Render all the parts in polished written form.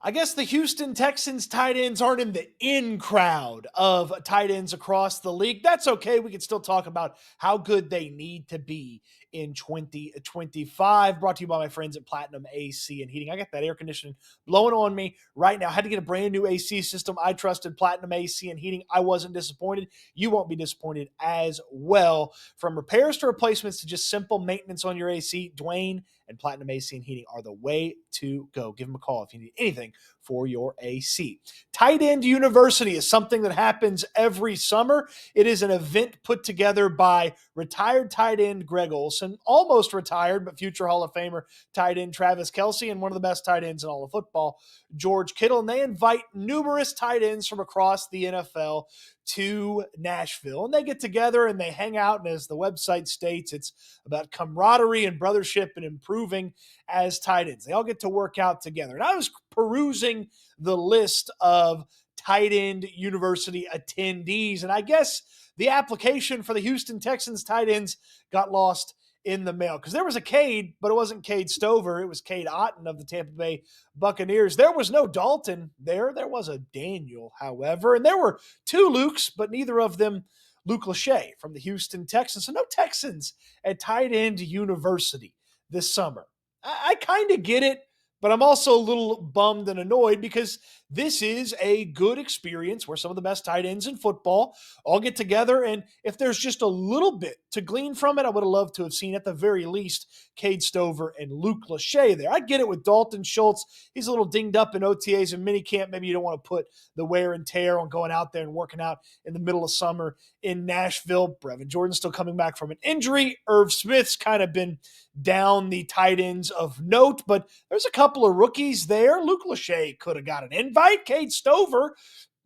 I guess the Houston Texans tight ends aren't in the in crowd of tight ends across the league. That's okay. We can still talk about how good they need to be in 2025. Brought to you by my friends at Platinum AC and Heating. I got that air conditioning blowing on me right now. I had to get a brand new AC system. I trusted Platinum AC and Heating. I wasn't disappointed. You won't be disappointed as well. From repairs to replacements to just simple maintenance on your AC, Dwayne and Platinum AC and Heating are the way to go. Give them a call if you need anything for your AC. Tight End University is something that happens every summer. It is an event put together by retired tight end Greg Olson, almost retired, but future Hall of Famer tight end Travis Kelce, and one of the best tight ends in all of football, George Kittle. And they invite numerous tight ends from across the NFL to Nashville. And they get together and they hang out. And as the website states, it's about camaraderie and brothership and improving as tight ends. They all get to work out together. And I was perusing the list of tight end university attendees, and I guess the application for the Houston Texans tight ends got lost in the mail because there was a Cade, but it wasn't Cade Stover. It was Cade Otton of the Tampa Bay Buccaneers. There was no Dalton there. There was a Daniel, however, and there were two Lukes, but neither of them Luke Lache from the Houston Texans. So no Texans at tight end university this summer. I kind of get it, but I'm also a little bummed and annoyed because this is a good experience where some of the best tight ends in football all get together. And if there's just a little bit to glean from it, I would have loved to have seen at the very least Cade Stover and Luke Lache there. I get it with Dalton Schultz. He's a little dinged up in OTAs and minicamp. Maybe you don't want to put the wear and tear on going out there and working out in the middle of summer in Nashville. Brevin Jordan's still coming back from an injury. Irv Smith's kind of been down the tight ends of note, but there's a couple of rookies there. Luke Lache could have got an invite. Cade Stover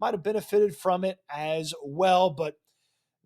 might have benefited from it as well, but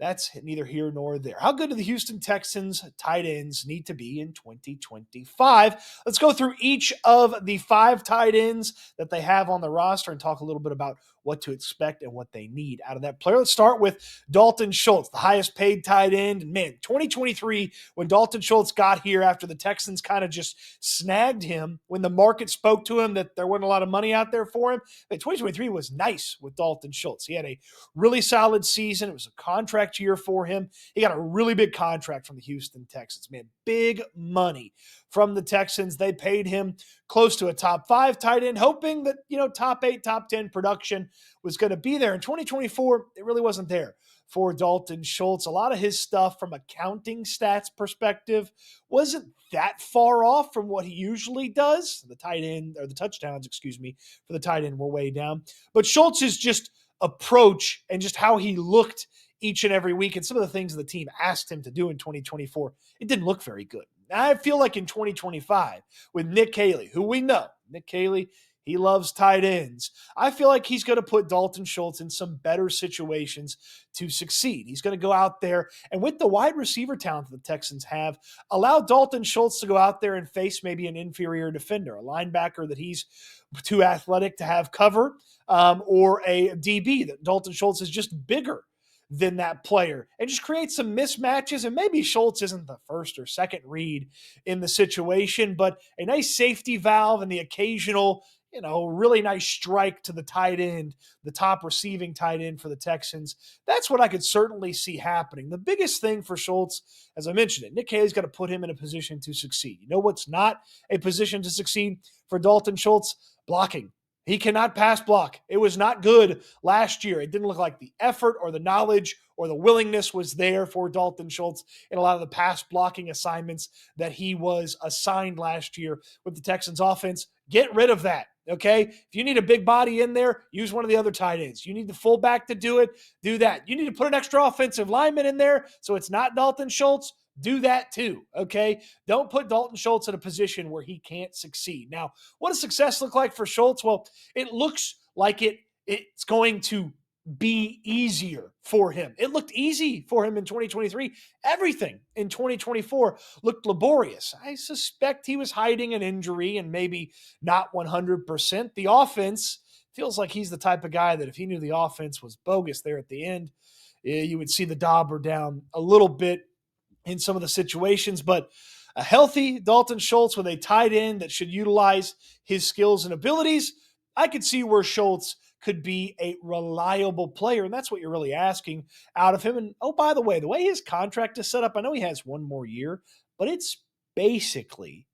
that's neither here nor there. How good do the Houston Texans tight ends need to be in 2025? Let's go through each of the 5 tight ends that they have on the roster and talk a little bit about what to expect and what they need out of that player. Let's start with Dalton Schultz, the highest paid tight end. And man, 2023, when Dalton Schultz got here after the Texans kind of just snagged him, when the market spoke to him that there wasn't a lot of money out there for him, 2023 was nice with Dalton Schultz. He had a really solid season. It was a contract year for him. He got a really big contract from the Houston Texans, man. Big money from the Texans. They paid him close to a top 5 tight end, hoping that, top 8, top 10 production was going to be there. In 2024, it really wasn't there for Dalton Schultz. A lot of his stuff from a counting stats perspective wasn't that far off from what he usually does. The tight end, or the touchdowns, for the tight end were way down. But Schultz's just approach and just how he looked each and every week and some of the things the team asked him to do in 2024, it didn't look very good. I feel like in 2025 with Nick Caley, who we know, Nick Caley, he loves tight ends. I feel like he's going to put Dalton Schultz in some better situations to succeed. He's going to go out there and with the wide receiver talent that the Texans have, allow Dalton Schultz to go out there and face maybe an inferior defender, a linebacker that he's too athletic to have cover, or a DB that Dalton Schultz is just bigger than that player and just create some mismatches. And maybe Schultz isn't the first or second read in the situation, but a nice safety valve and the occasional, really nice strike to the tight end, the top receiving tight end for the Texans. That's what I could certainly see happening. The biggest thing for Schultz, as I mentioned it, Nick Haley's got to put him in a position to succeed. You know what's not a position to succeed for Dalton Schultz? Blocking. He cannot pass block. It was not good last year. It didn't look like the effort or the knowledge or the willingness was there for Dalton Schultz in a lot of the pass blocking assignments that he was assigned last year with the Texans offense. Get rid of that, okay? If you need a big body in there, use one of the other tight ends. You need the fullback to do it, do that. You need to put an extra offensive lineman in there so it's not Dalton Schultz. Do that too, okay? Don't put Dalton Schultz in a position where he can't succeed. Now, what does success look like for Schultz? Well, it looks like it's going to be easier for him. It looked easy for him in 2023. Everything in 2024 looked laborious. I suspect he was hiding an injury and maybe not 100%. The offense feels like he's the type of guy that if he knew the offense was bogus there at the end, you would see the dauber down a little bit in some of the situations, but a healthy Dalton Schultz with a tight end that should utilize his skills and abilities, I could see where Schultz could be a reliable player, and that's what you're really asking out of him. And oh, by the way his contract is set up, I know he has one more year, but it's basically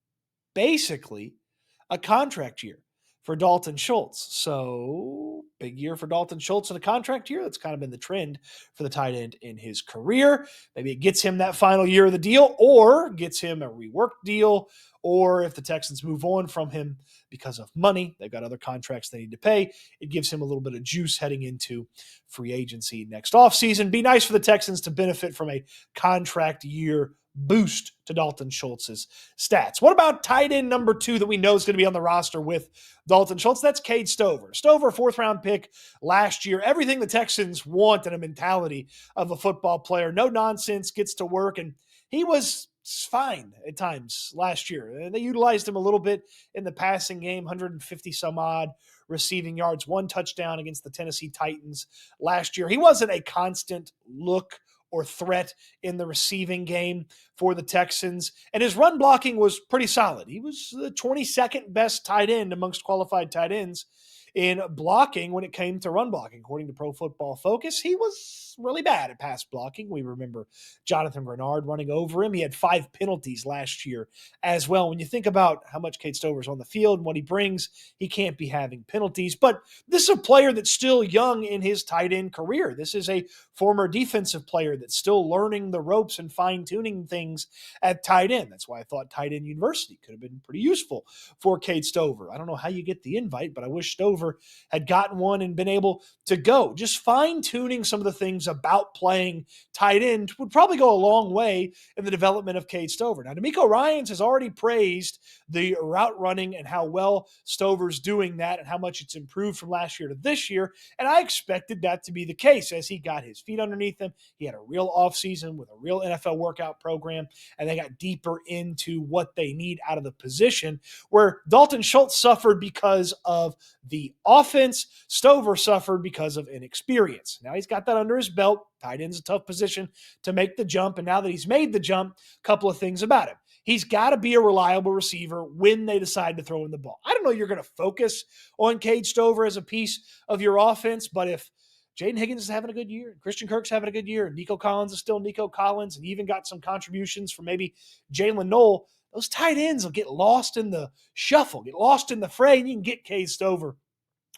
a contract year for Dalton Schultz. So, big year for Dalton Schultz in a contract year. That's kind of been the trend for the tight end in his career. Maybe it gets him that final year of the deal or gets him a reworked deal. Or if the Texans move on from him because of money, they've got other contracts they need to pay. It gives him a little bit of juice heading into free agency next offseason. Be nice for the Texans to benefit from a contract year boost to Dalton Schultz's stats. What about tight end number 2 that we know is going to be on the roster with Dalton Schultz? That's Keke Stove. Stover, 4th-round pick last year. Everything the Texans want in a mentality of a football player. No nonsense, gets to work, and he was fine at times last year. They utilized him a little bit in the passing game, 150 some odd receiving yards, 1 touchdown against the Tennessee Titans last year. He wasn't a constant look or threat in the receiving game for the Texans. And his run blocking was pretty solid. He was the 22nd best tight end amongst qualified tight ends in blocking when it came to run blocking. According to Pro Football Focus, he was really bad at pass blocking. We remember Jonathan Grenard running over him. He had 5 penalties last year as well. When you think about how much Keke Stover's on the field and what he brings, he can't be having penalties. But this is a player that's still young in his tight end career. This is a former defensive player that's still learning the ropes and fine-tuning things at tight end. That's why I thought tight end university could have been pretty useful for Keke Stover. I don't know how you get the invite, but I wish Stover had gotten one and been able to go. Just fine-tuning some of the things about playing tight end would probably go a long way in the development of Keke Stover. Now, D'Amico Ryans has already praised the route running and how well Stover's doing that and how much it's improved from last year to this year, and I expected that to be the case as he got his feet underneath him. He had a real offseason with a real NFL workout program, and they got deeper into what they need out of the position, where Dalton Schultz suffered because of the offense. Stover suffered because of inexperience. Now he's got that under his belt. Tight end's a tough position to make the jump, and now that he's made the jump, a couple of things about him. He's got to be a reliable receiver when they decide to throw in the ball. I don't know you're going to focus on Keke Stover as a piece of your offense, but if Jaden Higgins is having a good year, Christian Kirk's having a good year, and Nico Collins is still Nico Collins, and even got some contributions from maybe Jalen Noel, those tight ends will get lost in the shuffle, get lost in the fray, and you can get Keke Stover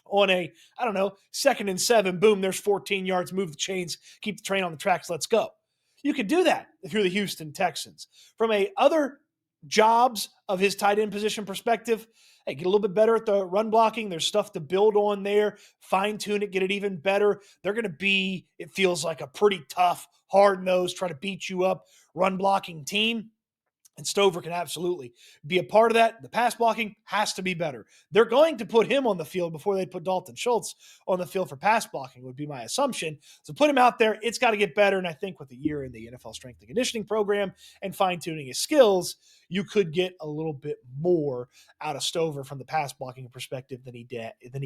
on a, 2nd and 7, boom, there's 14 yards, move the chains, keep the train on the tracks, let's go. You could do that if you're the Houston Texans. From a other jobs of his tight end position perspective, hey, get a little bit better at the run blocking. There's stuff to build on there, fine-tune it, get it even better. They're going to be, it feels like, a pretty tough, hard-nosed, try to beat you up run blocking team. And Stover can absolutely be a part of that. The pass blocking has to be better. They're going to put him on the field before they put Dalton Schultz on the field for pass blocking, would be my assumption. So put him out there. It's got to get better. And I think with a year in the NFL strength and conditioning program and fine-tuning his skills, you could get a little bit more out of Stover from the pass blocking perspective than he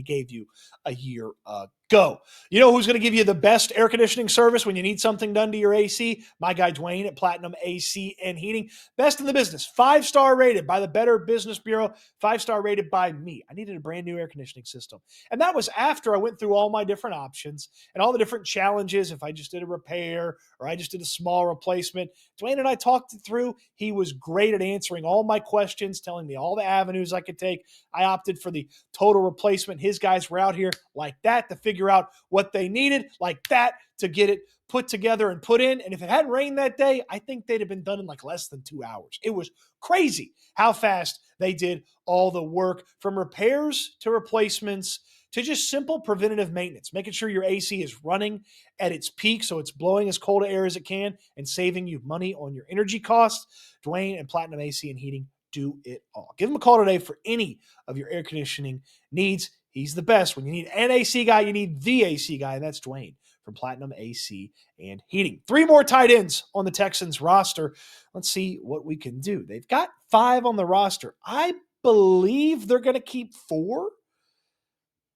gave you a year ago. You know who's going to give you the best air conditioning service when you need something done to your AC? My guy Dwayne at Platinum AC and Heating. Best in the business. 5-star rated by the Better Business Bureau. 5-star rated by me. I needed a brand new air conditioning system. And that was after I went through all my different options and all the different challenges. If I just did a repair or I just did a small replacement, Dwayne and I talked it through. He was great at answering all my questions, telling me all the avenues I could take. I opted for the total replacement. His guys were out here like that to figure out what they needed, like that to get it put together and put in. And if it hadn't rained that day, I think they'd have been done in like less than 2 hours. It was crazy how fast they did all the work, from repairs to replacements to just simple preventative maintenance, making sure your AC is running at its peak so it's blowing as cold air as it can and saving you money on your energy costs. Dwayne and Platinum AC and Heating do it all. Give him a call today for any of your air conditioning needs. He's the best. When you need an AC guy, you need the AC guy, and that's Dwayne from Platinum AC and Heating. 3 more tight ends on the Texans roster. Let's see what we can do. They've got 5 on the roster. I believe they're going to keep 4.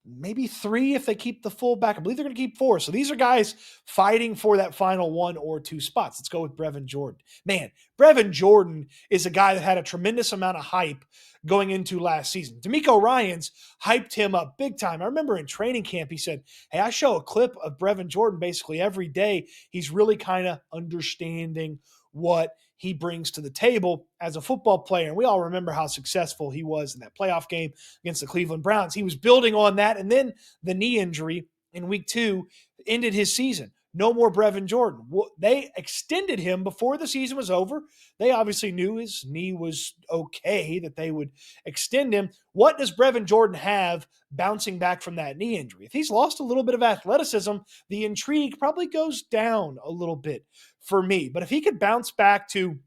maybe 3 if they keep the fullback. I believe they're going to keep 4. So these are guys fighting for that final 1 or 2 spots. Let's go with Brevin Jordan. Man, Brevin Jordan is a guy that had a tremendous amount of hype going into last season. D'Amico Ryans hyped him up big time. I remember in training camp, he said, hey, I show a clip of Brevin Jordan basically every day. He's really kind of understanding what he brings to the table as a football player. And we all remember how successful he was in that playoff game against the Cleveland Browns. He was building on that, and then the knee injury in week 2 ended his season. No more Brevin Jordan. They extended him before the season was over. They obviously knew his knee was okay, that they would extend him. What does Brevin Jordan have bouncing back from that knee injury? If he's lost a little bit of athleticism, the intrigue probably goes down a little bit for me. But if he could bounce back to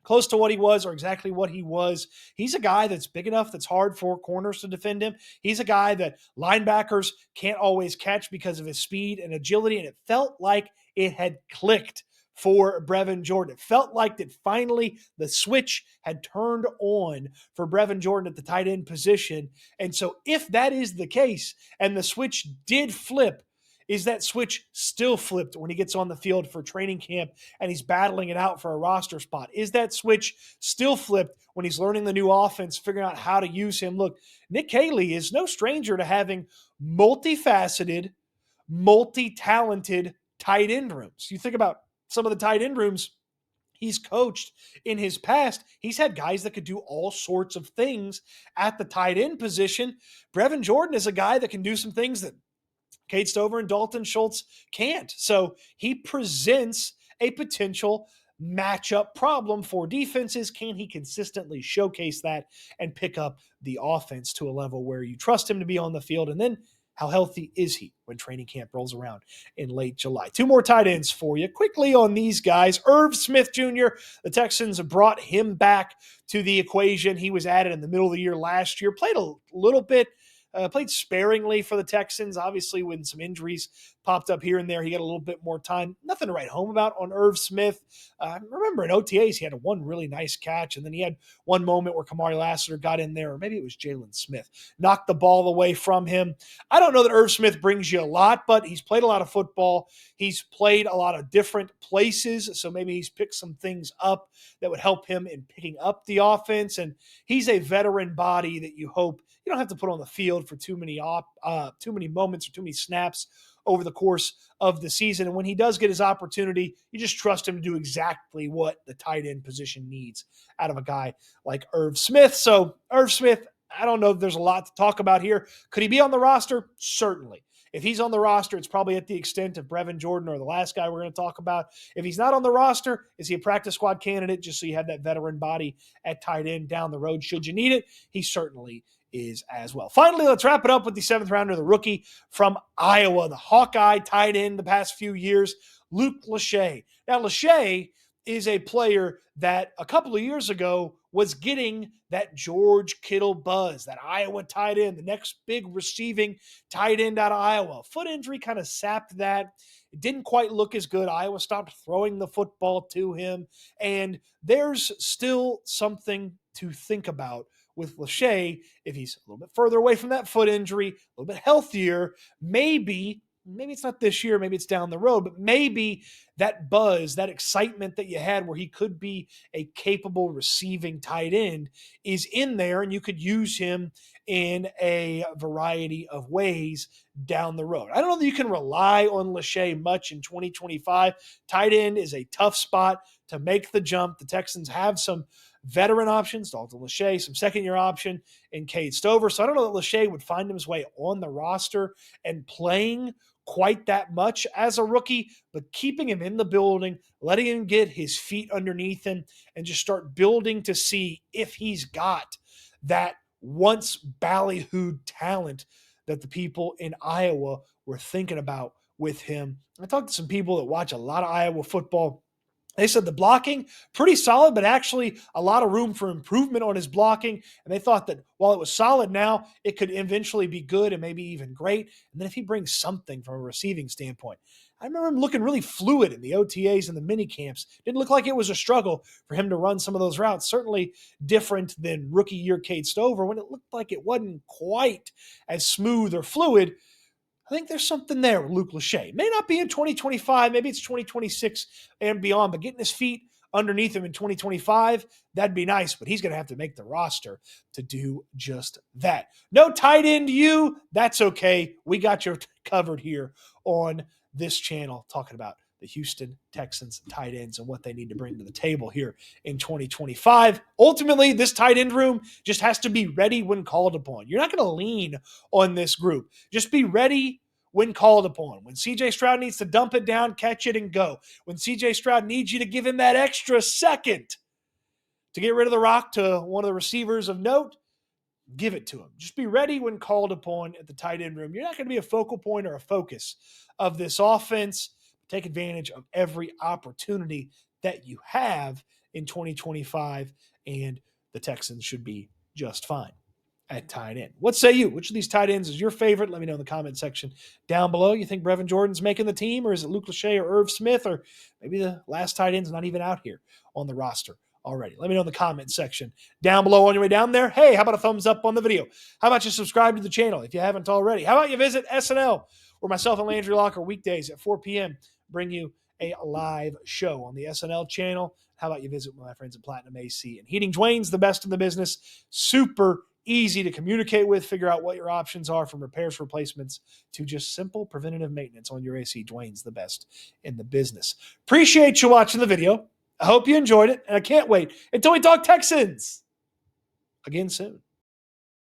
close to what he was or exactly what he was, he's a guy that's big enough that's hard for corners to defend him. He's a guy that linebackers can't always catch because of his speed and agility, and it felt like it had clicked for Brevin Jordan. It felt like that finally the switch had turned on for Brevin Jordan at the tight end position. And so if that is the case and the switch did flip, is that switch still flipped when he gets on the field for training camp and he's battling it out for a roster spot? Is that switch still flipped when he's learning the new offense, figuring out how to use him? Look, Nick Caley is no stranger to having multifaceted, multi-talented tight end rooms. You think about some of the tight end rooms he's coached in his past, he's had guys that could do all sorts of things at the tight end position. Brevin Jordan is a guy that can do some things that Keke Stove and Dalton Schultz can't. So he presents a potential matchup problem for defenses. Can he consistently showcase that and pick up the offense to a level where you trust him to be on the field? And then how healthy is he when training camp rolls around in late July? 2 more tight ends for you. Quickly on these guys. Irv Smith Jr., the Texans brought him back to the equation. He was added in the middle of the year last year, played a little bit, played sparingly for the Texans. Obviously, when some injuries popped up here and there, he got a little bit more time. Nothing to write home about on Irv Smith. Remember in OTAs, he had one really nice catch, and then he had one moment where Kamari Lassiter got in there, or maybe it was Jalen Smith, knocked the ball away from him. I don't know that Irv Smith brings you a lot, but he's played a lot of football. He's played a lot of different places, so maybe he's picked some things up that would help him in picking up the offense, and he's a veteran body that you hope you don't have to put on the field for too many moments or too many snaps over the course of the season. And when he does get his opportunity, you just trust him to do exactly what the tight end position needs out of a guy like Irv Smith. So Irv Smith, I don't know if there's a lot to talk about here. Could he be on the roster? Certainly. If he's on the roster, it's probably at the extent of Brevin Jordan or the last guy we're going to talk about. If he's not on the roster, is he a practice squad candidate just so you have that veteran body at tight end down the road should you need it? He certainly is as well. Finally, let's wrap it up with the 7th rounder, the rookie from Iowa, the Hawkeye tight end the past few years, Luke Lache. Now, Lache is a player that a couple of years ago was getting that George Kittle buzz, that Iowa tight end, the next big receiving tight end out of Iowa. Foot injury kind of sapped that. It didn't quite look as good. Iowa stopped throwing the football to him. And there's still something to think about with Lache. If he's a little bit further away from that foot injury, a little bit healthier, maybe it's not this year, maybe it's down the road, but maybe that buzz, that excitement that you had where he could be a capable receiving tight end is in there, and you could use him in a variety of ways down the road. I don't know that you can rely on Lache much in 2025. Tight end is a tough spot to make the jump. The Texans have some veteran options, Dalton Lache, some second-year option in Keke Stove. So I don't know that Lache would find his way on the roster and playing quite that much as a rookie, but keeping him in the building, letting him get his feet underneath him, and just start building to see if he's got that once ballyhooed talent that the people in Iowa were thinking about with him. I talked to some people that watch a lot of Iowa football, They said the blocking, pretty solid, but actually a lot of room for improvement on his blocking. And they thought that while it was solid now, it could eventually be good and maybe even great. And then if he brings something from a receiving standpoint, I remember him looking really fluid in the OTAs and the mini camps. Didn't look like it was a struggle for him to run some of those routes. Certainly different than rookie year Keke Stove, when it looked like it wasn't quite as smooth or fluid. I think there's something there with Luke Lache. May not be in 2025, maybe it's 2026 and beyond, but getting his feet underneath him in 2025, that'd be nice, but he's going to have to make the roster to do just that. No tight end you, that's okay. We got you covered here on this channel, talking about the Houston Texans tight ends and what they need to bring to the table here in 2025. Ultimately, this tight end room just has to be ready when called upon. You're not going to lean on this group. Just be ready when called upon. When CJ Stroud needs to dump it down, catch it, and go. When CJ Stroud needs you to give him that extra second to get rid of the rock to one of the receivers of note, give it to him. Just be ready when called upon at the tight end room. You're not going to be a focal point or a focus of this offense. Take advantage of every opportunity that you have in 2025, and the Texans should be just fine at tight end. What say you? Which of these tight ends is your favorite? Let me know in the comment section down below. You think Brevin Jordan's making the team, or is it Luke Lache or Irv Smith, or maybe the last tight end's not even out here on the roster already? Let me know in the comment section down below on your way down there. Hey, how about a thumbs up on the video? How about you subscribe to the channel if you haven't already? How about you visit SNL, where myself and Landry Locker weekdays at 4 p.m. bring you a live show on the SNL channel. How about you visit my friends at Platinum AC and Heating? Dwayne's the best in the business. Super easy to communicate with, figure out what your options are, from repairs, replacements, to just simple preventative maintenance on your AC. Dwayne's the best in the business. Appreciate you watching the video. I hope you enjoyed it, and I can't wait until we talk Texans again soon.